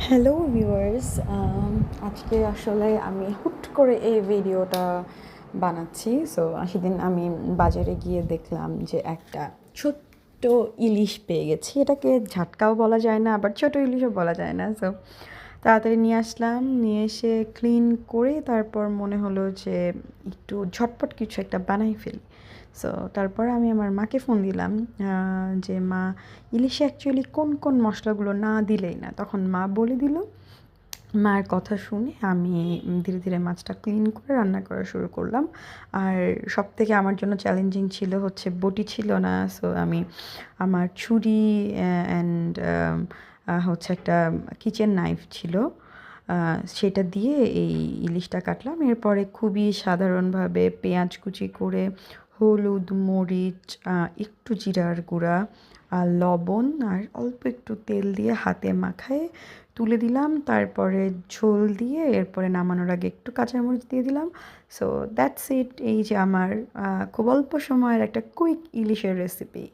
Hello viewers, আজকে আসলে আমি হুট করে এই ভিডিওটা বানাচ্ছি। সো সেদিন আমি বাজারে গিয়ে দেখলাম যে একটা ছোট্ট ইলিশ পেয়ে গেছি। এটাকে ঝাটকাও বলা যায় না, আবার ছোট ইলিশও বলা যায় না। সো তাড়াতাড়ি নিয়ে আসলাম, নিয়ে এসে ক্লিন করে তারপর মনে হলো যে একটু ঝটপট কিছু একটা বানাই ফেলি। সো তারপর আমি আমার মাকে ফোন দিলাম, যে মা, ইলিশে অ্যাকচুয়ালি কোন কোন মশলাগুলো না দিলেই না। তখন মা বলে দিল। মার কথা শুনে আমি ধীরে ধীরে মাছটা ক্লিন করে রান্না করা শুরু করলাম। আর সবথেকে আমার জন্য চ্যালেঞ্জিং ছিল হচ্ছে বটি ছিল না। সো আমি আমার ছুরি অ্যান্ড হচ্ছে একটা কিচেন নাইফ ছিল, সেটা দিয়ে এই ইলিশটা কাটলাম। এরপরে খুবই সাধারণভাবে পেঁয়াজ কুচি করে, হলুদ, মরিচ, একটু জিরার গুঁড়া, আর লবণ আর অল্প একটু তেল দিয়ে হাতে মাখায় তুলে দিলাম। তারপরে ঝোল দিয়ে এরপরে নামানোর আগে একটু কাঁচামরিচ দিয়ে দিলাম। So that's it. এই যে আমার খুব অল্প সময়ের একটা কুইক ইলিশের রেসিপি।